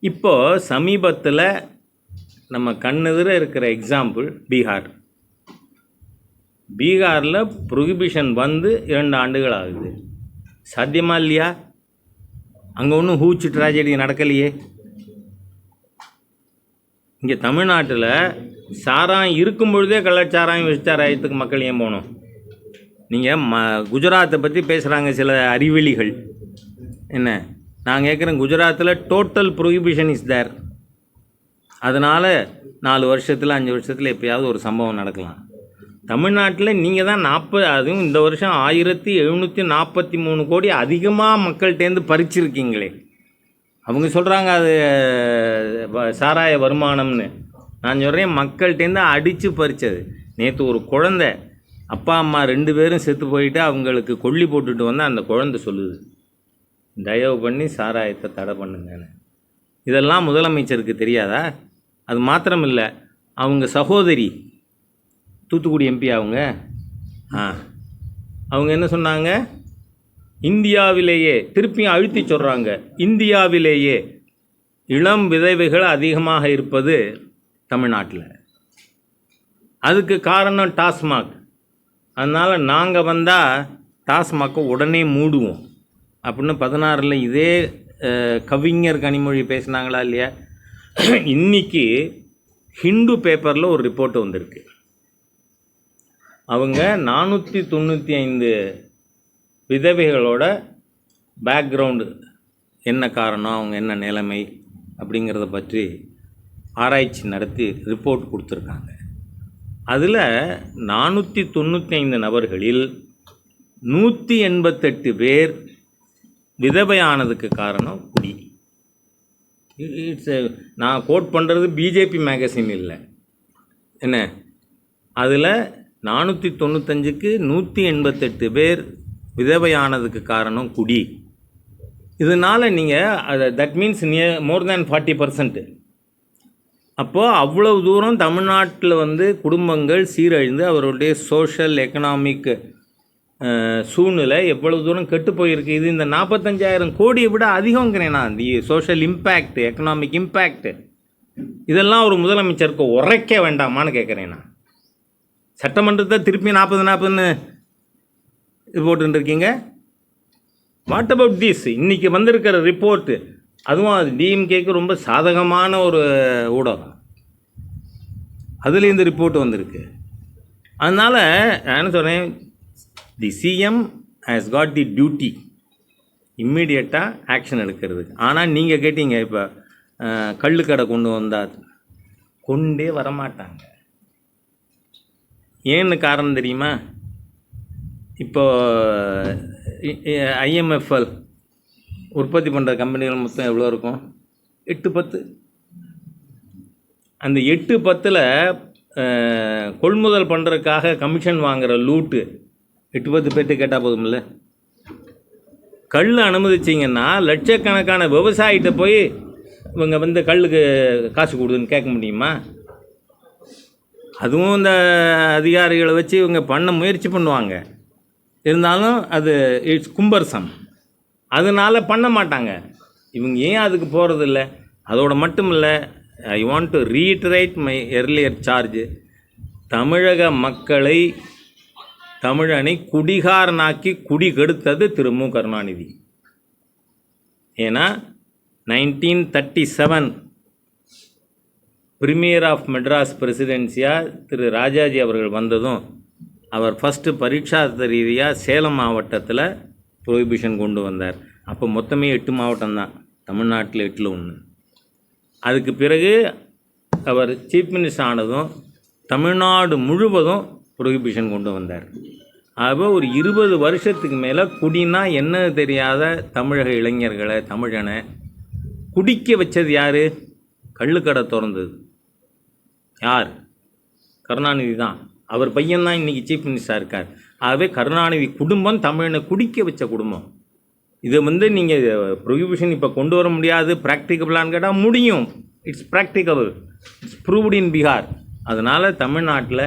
இப்போது சமீபத்தில் நம்ம கண்ணெதிர இருக்கிற எக்ஸாம்பிள் பீகாரில் ப்ரொஹிபிஷன் வந்து 2 ஆண்டுகள் ஆகுது. சாத்தியமா இல்லையா? அங்கே ஒன்றும் ஹூச் ட்ராஜடி நடக்கலையே. இங்கே தமிழ்நாட்டில் சாராயம் இருக்கும் பொழுதே கள்ளச்சாராயம் விஷச்சாராயத்துக்கு மக்கள் ஏன் போகணும்? நீங்கள் குஜராத்தை பற்றி பேசுகிறாங்க சில அறிவெளிகள். என்ன நான் கேட்குறேன், குஜராத்தில் டோட்டல் ப்ரொஹிபிஷன் இஸ் தேர். அதனால் 4 வருஷத்தில் 5 வருஷத்தில் எப்போயாவது ஒரு சம்பவம் நடக்கலாம். தமிழ்நாட்டில் நீங்கள் தான் அதுவும் இந்த வருஷம் 1743 கோடி அதிகமாக மக்கள்கிட்டேருந்து பறிச்சிருக்கீங்களே. அவங்க சொல்கிறாங்க அது சாராய வருமானம்னு. நான் சொல்கிறேன் மக்கள்கிட்டேருந்து அடித்து பறித்தது. நேற்று ஒரு குழந்தை அப்பா அம்மா 2 பேரும் செத்து போயிட்டு அவங்களுக்கு கொல்லி போட்டுட்டு வந்தால் அந்த குழந்தை சொல்லுது, தயவு பண்ணி சாராயத்தை தடை பண்ணுங்கன்னு. இதெல்லாம் முதலமைச்சருக்கு தெரியாதா? அது மாத்திரம் இல்லை, அவங்க சகோதரி தூத்துக்குடி எம்பி அவங்க என்ன சொன்னாங்க, இந்தியாவிலேயே திருப்பியும் அழுத்தி சொல்கிறாங்க, இந்தியாவிலேயே இளம் விதவைகள் அதிகமாக இருப்பது தமிழ்நாட்டில். அதுக்கு காரணம் டாஸ்மாக். அதனால் நாங்கள் வந்தால் டாஸ்மாக்கை உடனே மூடுவோம் அப்படின்னு 16 இதே கவிஞர் கனிமொழி பேசினாங்களா இல்லையா? இன்றைக்கி ஹிந்து பேப்பரில் ஒரு ரிப்போர்ட் வந்திருக்கு. அவங்க 495 விதவைகளோட பேக்ரவுண்டு என்ன காரணம், அவங்க என்ன நிலைமை அப்படிங்கிறத பற்றி ஆராய்ச்சி நடத்தி ரிப்போர்ட் கொடுத்துருக்காங்க. அதில் 495 நபர்களில் 188 பேர் விதவையானதுக்கு காரணம் குடி. நான் கோட் பண்ணுறது பிஜேபி மேகசின் இல்லை. என்ன அதில் 495க்கு 188 பேர் விதவையானதுக்கு காரணம் குடி. இதனால் நீங்கள் தட் மீன்ஸ் மோர் தேன் 40%. அப்போது அவ்வளவு தூரம் தமிழ்நாட்டில் குடும்பங்கள் சீரழிந்து அவருடைய சோஷியல் எக்கனாமிக் சூழ்நிலை எவ்வளவு தூரம் கெட்டு போயிருக்கு. இது இந்த 45,000 கோடியை விட அதிகங்கிறேன்னா the social impact, economic impact, இதெல்லாம் ஒரு முதலமைச்சருக்கு உரைக்க வேண்டாமான்னு கேட்குறேன்னா. சட்டமன்றத்தை திருப்பி 40 இது போட்டுருக்கீங்க. What about this? இன்றைக்கி வந்திருக்கிற ரிப்போர்ட்டு, அதுவும் அது டிஎம்கேக்கு ரொம்ப சாதகமான ஒரு ஊடகம், அதில் இந்த ரிப்போர்ட் வந்திருக்கு. அதனால் நான் என்ன சொல்கிறேன், the CM has got the duty இம்மிடியட்டாக ஆக்ஷன் எடுக்கிறதுக்கு. ஆனால் நீங்கள் கேட்டீங்க, இப்போ கள்ளுக்கடை கொண்டு வந்தால் கொண்டே வரமாட்டாங்க. ஏன்னு காரணம் தெரியுமா? இப்போ ஐஎம்எஃப்எல் உற்பத்தி பண்ணுற கம்பெனிகள் மொத்தம் எவ்வளோ இருக்கும்? 8-10. அந்த 8-10 கொள்முதல் பண்ணுறதுக்காக கமிஷன் வாங்குகிற லூட்டு 8-10 பேர்ட்டு கேட்டால் போதுமில்ல. கல் அனுமதிச்சிங்கன்னா லட்சக்கணக்கான விவசாயிகிட்ட போய் இவங்க கல்லுக்கு காசு கொடுதுன்னு கேட்க முடியுமா? அதுவும் இந்த அதிகாரிகளை வச்சு இவங்க பண்ண முயற்சி பண்ணுவாங்க. இருந்தாலும் அது இட்ஸ் கும்பர்சம், அதனால் பண்ண மாட்டாங்க. இவங்க ஏன் அதுக்கு போகிறதில்ல? அதோடு மட்டும் இல்லை, I want to ReadWrite my earlier charge. தமிழக மக்களை, தமிழனை குடிகாரனாக்கி குடி கெடுத்தது திரு மு கருணாநிதி. ஏன்னா 1937 பிரீமியர் ஆஃப் மெட்ராஸ் பிரசிடென்சியாக திரு ராஜாஜி அவர்கள் வந்ததும் அவர் ஃபஸ்ட்டு பரீட்சார்த்த ரீதியாக சேலம் மாவட்டத்தில் ப்ரொஹிபிஷன் கொண்டு வந்தார். அப்போ மொத்தமே 8 மாவட்டம் தான், தமிழ்நாட்டில் 8ல் 1. அதுக்கு பிறகு அவர் சீஃப் மினிஸ்டர் ஆனதும் தமிழ்நாடு முழுவதும் ப்ரொஹிபிஷன் கொண்டு வந்தார். ஆக ஒரு 20 வருஷத்துக்கு மேலே குடினா என்ன தெரியாத தமிழக இளைஞர்களை, தமிழனை குடிக்க வச்சது யார்? கள்ளுக்கடை திறந்தது யார்? கருணாநிதி தான். அவர் பையன்தான் இன்றைக்கி சீஃப் மினிஸ்டராக இருக்கார். ஆகவே கருணாநிதி குடும்பம் தமிழனை குடிக்க வச்ச குடும்பம். இதை நீங்கள் ப்ரொஹிபிஷன் இப்போ கொண்டு வர முடியாது, ப்ராக்டிகபிளான்னு கேட்டால் முடியும். இட்ஸ் ப்ராக்டிகபிள், இட்ஸ் ப்ரூவ்டு இன் பீகார். அதனால் தமிழ்நாட்டில்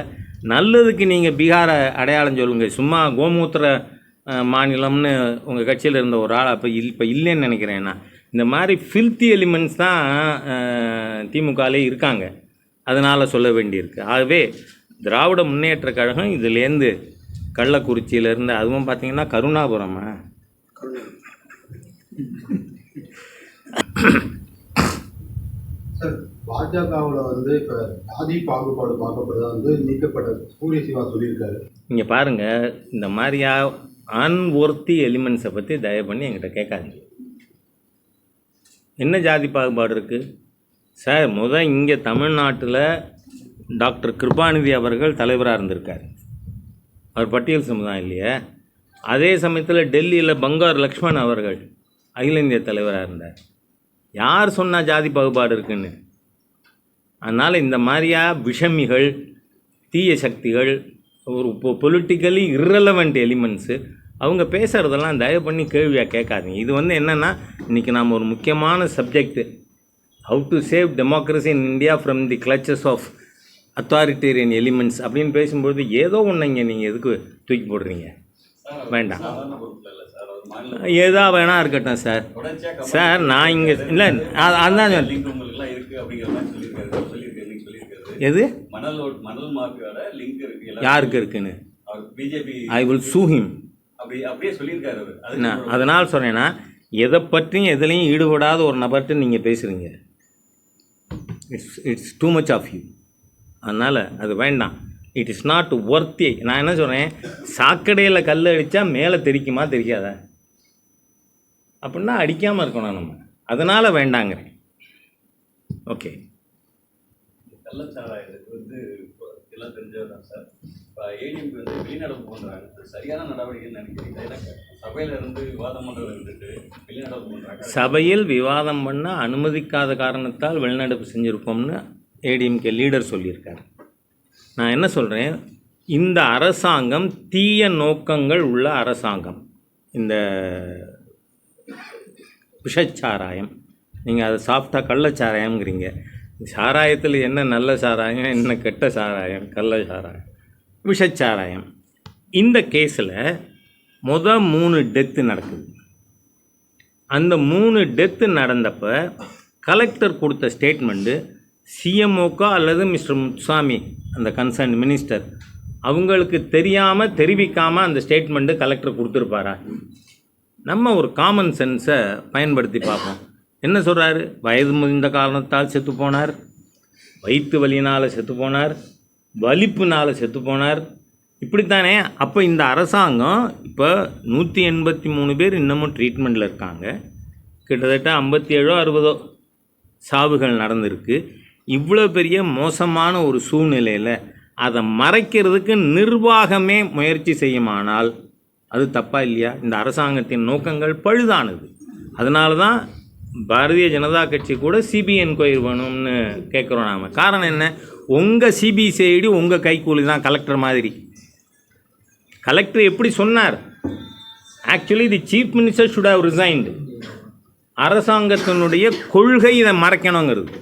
நல்லதுக்கு நீங்கள் பீகாரை அடையாளம் சொல்லுங்கள். சும்மா கோமூத்திர மாநிலம்னு உங்கள் கட்சியில் இருந்த ஒரு ஆள் இப்போ இல்லைன்னு நினைக்கிறேன்னா, இந்த மாதிரி ஃபில்த்தி எலிமெண்ட்ஸ் தான் திமுகலே இருக்காங்க. அதனால் சொல்ல வேண்டியிருக்கு. ஆகவே திராவிட முன்னேற்ற கழகம் இதுலேருந்து கள்ளக்குறிச்சியிலேருந்து, அதுவும் பார்த்திங்கன்னா கருணாபுரமா, சார் பாஜகவில் வந்து இப்போ ஜாதி பாகுபாடு பார்க்கப்படுறதா நீக்கப்பட்ட சூரிய சிவா சொல்லியிருக்காரு. இங்கே பாருங்கள், இந்த மாதிரியா அன்வொர்த்தி எலிமெண்ட்ஸை பற்றி தயவு பண்ணி என்கிட்ட கேட்காதீங்க. என்ன ஜாதி பாகுபாடு இருக்குது சார்? இங்கே தமிழ்நாட்டில் டாக்டர் கிருபாநிதி அவர்கள் தலைவராக இருந்திருக்கார். அவர் பட்டியல் சமுதாயம் இல்லையா? அதே சமயத்தில் டெல்லியில் பங்கார் லக்ஷ்மண் அவர்கள் அகில இந்திய தலைவராக இருந்தார். யார் சொன்னால் ஜாதி பாகுபாடு இருக்குன்னு? அதனால் இந்த மாதிரியா விஷமிகள், தீய சக்திகள், ஒரு பொலிட்டிக்கலி இரலவெண்ட் எலிமெண்ட்ஸு அவங்க பேசுகிறதெல்லாம் தயவு பண்ணி கேள்வியாக கேட்காதீங்க. இது என்னென்னா, இன்றைக்கி நாம் ஒரு முக்கியமான subject, how to save democracy in India from the clutches of authoritarian elements அப்படின்னு பேசும்போது ஏதோ ஒன்று இங்கே நீங்கள் எதுக்கு தூக்கி போடுறீங்க? வேண்டாம், ஏதா வேணா இருக்கட்டும் சார். சார் நான் இங்கே இல்லை, அதான் எது யாருக்கு இருக்குன்னு ஐ வில் சூ ஹிம். அதனால் சொல்கிறேன்னா, எதை பற்றியும் எதுலேயும் ஈடுபடாத ஒரு நபர்கிட்ட நீங்கள் பேசுகிறீங்க. It's too much of you. அதனால் அது வேண்டாம். It is not worthy. நான் என்ன சொல்கிறேன், சாக்கடையில் கல் அடித்தா மேலே தெரிக்குமா தெரியாதா? அப்படின்னா அடிக்காமல் இருக்கணும் நம்ம. அதனால் வேண்டாங்கிறேன். ஓகே. கள்ளச்சாராயத்துக்கு எல்லாம் தெரிஞ்சது தான் சார். இப்போ ஏடிஎம்க்கு வெளிநடப்பு பண்ணுறாங்க, சரியான நடவடிக்கைன்னு நினைக்கிறீங்க? சபையில் இருந்து விவாதம் பண்ணுறது இருந்துட்டு வெளிநடப்பு பண்ணுறாங்க. சபையில் விவாதம் பண்ண அனுமதிக்காத காரணத்தால் வெளிநடப்பு செஞ்சுருக்கோம்னு ஏடிஎம்கே லீடர் சொல்லியிருக்கார். நான் என்ன சொல்கிறேன், இந்த அரசாங்கம் தீய நோக்கங்கள் உள்ள அரசாங்கம். இந்த விஷச்சாராயம், நீங்கள் அதை சாப்பிட்டா கள்ளச்சாராயம்ங்கிறீங்க. சாராயத்தில் என்ன நல்ல சாராயம், என்ன கெட்ட சாராயம்? கள்ள சாராயம், விஷச்சாராயம். இந்த கேஸில் 3 டெத்து நடக்குது. அந்த 3 டெத்து நடந்தப்போ கலெக்டர் கொடுத்த ஸ்டேட்மெண்ட்டு சிஎம்ஓக்கோ அல்லது மிஸ்டர் முத்துசாமி அந்த கன்சர்ன் மினிஸ்டர் அவங்களுக்கு தெரியாமல் தெரிவிக்காமல் அந்த ஸ்டேட்மெண்ட்டு கலெக்டர் கொடுத்துருப்பாரா? நம்ம ஒரு காமன் சென்ஸை பயன்படுத்தி பார்ப்போம். என்ன சொல்கிறாரு? வயது முதிர்ந்த காரணத்தால் செத்து போனார், வயிற்று வலியினால் செத்து போனார், வலிப்புனால் செத்து போனார், இப்படித்தானே? அப்போ இந்த அரசாங்கம் இப்போ 183 பேர் இன்னமும் ட்ரீட்மெண்ட்டில் இருக்காங்க. கிட்டத்தட்ட 57 60 சாவுகள் நடந்திருக்கு. இவ்வளோ பெரிய மோசமான ஒரு சூழ்நிலையில் அதை மறைக்கிறதுக்கு நிர்வாகமே முயற்சி செய்யுமானால் அது தப்பாக இல்லையா? இந்த அரசாங்கத்தின் நோக்கங்கள் பழுதானது. அதனால தான் பாரதிய ஜனதா கட்சி கூட சிபிஐ என்கொயரி வேணும்னு கேட்குறோம் நாம். காரணம் என்ன? உங்கள் சிபிசிஐடி உங்கள் கைக்கூலி தான். கலெக்டர் மாதிரி கலெக்டர் எப்படி சொன்னார்? Actually the chief minister should have resigned. அரசாங்கத்தினுடைய கொள்கை இதை மறைக்கணுங்கிறது,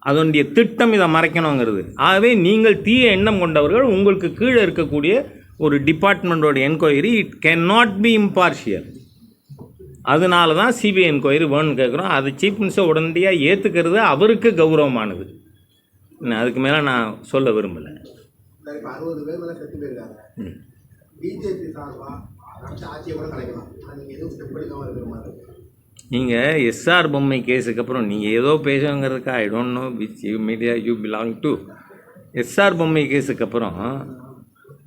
அதனுடைய திட்டம் இதை மறைக்கணுங்கிறது. ஆகவே நீங்கள் தீய எண்ணம் கொண்டவர்கள், உங்களுக்கு கீழே இருக்கக்கூடிய ஒரு டிபார்ட்மெண்ட்டோட enquiry it can not be impartial. அதனால தான் சிபிஐ என்கொயரி வேணும்னு கேட்குறோம். அது சீஃப் மினிஸ்டர் உடனடியாக ஏற்றுக்கிறது அவருக்கு கௌரவமானது. அதுக்கு மேலே நான் சொல்ல விரும்பலை. நீங்கள் எஸ்ஆர் பொம்மை கேஸுக்கு அப்புறம் நீங்கள் ஏதோ பேசுங்கிறதுக்கு I don't know which media you belong to. SR Bommai கேஸுக்கு அப்புறம்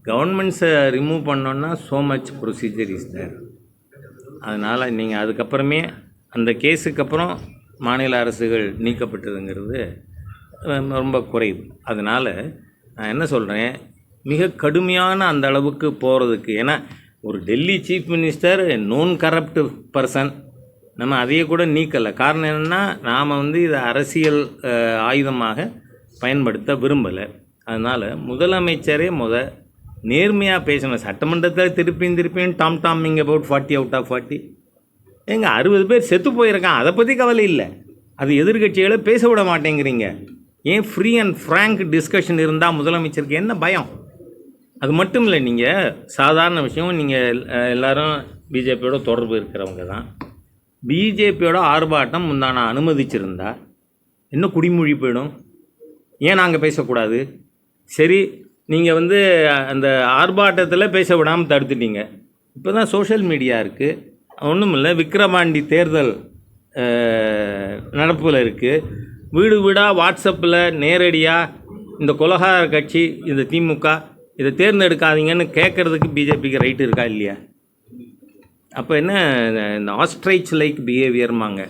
கவர்மெண்ட்ஸை ரிமூவ் பண்ணோன்னா so much procedure is there. அதனால் நீங்கள் அதுக்கப்புறமே அந்த கேஸுக்கு அப்புறம் மாநில அரசுகள் நீக்கப்பட்டதுங்கிறது ரொம்ப குறைவு. அதனால் நான் என்ன சொல்கிறேன், மிக கடுமையான அந்த அளவுக்கு போகிறதுக்கு, ஏன்னா ஒரு Delhi chief minister known corrupt person, நம்ம அதையே கூட நீக்கலை. காரணம் என்னென்னா, நாம் இதை அரசியல் ஆயுதமாக பயன்படுத்த விரும்பலை. அதனால் முதலமைச்சரே நேர்மையாக பேசணும். சட்டமன்றத்தில் திருப்பியும் டாமிங் அபவுட் 40 out of 40. எங்க 60 பேர் செத்து போயிருக்கான், அதை பற்றி கவலை இல்லை. அது எதிர்கட்சிகளை பேச விட மாட்டேங்கிறீங்க. ஏன் ஃப்ரீ அண்ட் ஃப்ராங்க் டிஸ்கஷன் இருந்தால் முதலமைச்சருக்கு என்ன பயம்? அது மட்டும் இல்லை, நீங்கள் சாதாரண விஷயம், நீங்கள் எல்லோரும் பிஜேபியோட தொடர்பு இருக்கிறவங்க தான். பிஜேபியோட ஆர்ப்பாட்டம் முந்தான அனுமதிச்சிருந்தா என்ன குடிமொழி போயிடும்? ஏன் நாங்கள் பேசக்கூடாது? சரி, நீங்கள் வந்து அந்த ஆர்ப்பாட்டத்தில் பேச விடாமல் தடுத்துட்டீங்க. இப்போ தான் சோஷியல் மீடியா இருக்குது, ஒன்றும் இல்லை, விக்கிரவாண்டி தேர்தல் நடப்பில் இருக்குது. வீடு வீடாக வாட்ஸ்அப்பில் நேரடியாக இந்த கொலகார கட்சி, இந்த திமுக இதை தேர்ந்தெடுக்காதீங்கன்னு கேட்குறதுக்கு பிஜேபிக்கு ரைட்டு இருக்கா இல்லையா? அப்போ என்ன இந்த ஆஸ்ட்ரைச் லைக் பிஹேவியர்மாங்க.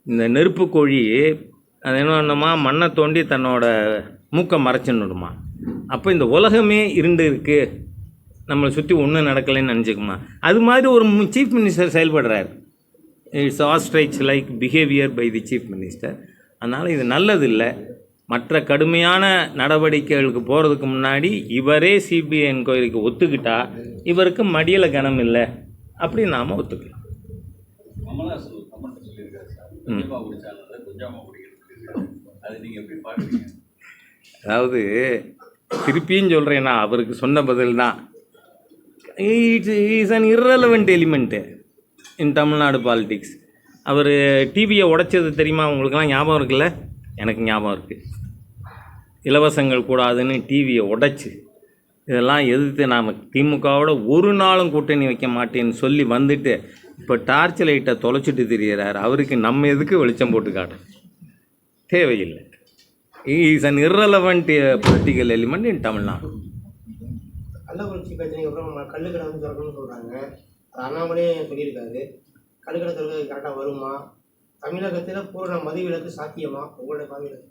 இந்த நெருப்பு கோழி அது என்னமா மண்ணை தோண்டி தன்னோட மூக்கை மறைச்சின்னுடுமா. அப்போ இந்த உலகமே இருண்டு இருக்குது, நம்மளை சுற்றி ஒன்றும் நடக்கலைன்னு நினச்சிக்குமா. அது மாதிரி ஒரு சீஃப் மினிஸ்டர் செயல்படுறார். It's ostrich like behaviour by the chief minister. அதனால் இது நல்லதில்லை. மற்ற கடுமையான நடவடிக்கைகளுக்கு போகிறதுக்கு முன்னாடி இவரே சிபிஐ என்கொயரிக்கு ஒத்துக்கிட்டா இவருக்கு மடியில் கனம் இல்லை அப்படின்னு நாம் ஒத்துக்கலாம். கமல்ஹாசன் கமெண்ட் சொல்லியிருக்காரு சார், கொஞ்சமாக குடிச்சாங்க கொஞ்சமாக குடிக்கிறது, அது நீங்கள் எப்படி பார்க்குறீங்க? அதாவது திருப்பியும் சொல்கிறேன்னா அவருக்கு சொன்ன பதில் தான். Is an irrelevant element in Tamil Nadu politics. அவர் டிவியை உடைச்சது தெரியுமா உங்களுக்கெல்லாம்? ஞாபகம் இருக்குல்ல? எனக்கு ஞாபகம் இருக்குது. இலவசங்கள் கூடாதுன்னு டிவியை உடைச்சி இதெல்லாம் எதிர்த்து நாம் திமுகவோட ஒரு நாளும் கூட்டணி வைக்க மாட்டேன்னு சொல்லி வந்துட்டு இப்போ டார்ச் லைட்டை தொலைச்சிட்டு திரிகிறார். அவருக்கு நம்ம எதுக்கு வெளிச்சம் போட்டு காட்ட தேவையில்லை. Is an irrelevant political element in Tamil Nadu. Kallakurichi பிரச்சனைக்கு அப்புறம் கள்ளுக்கடை வந்து திறக்கணும்னு சொல்கிறாங்க. அது அண்ணாமலையே சொல்லியிருக்காரு. கள்ளுக்கடை திறக்கிறது கரெக்டாக வருமா? தமிழகத்தில் பூரண மதுவிலக்கு சாத்தியமா உங்களுடைய பார்வையில்?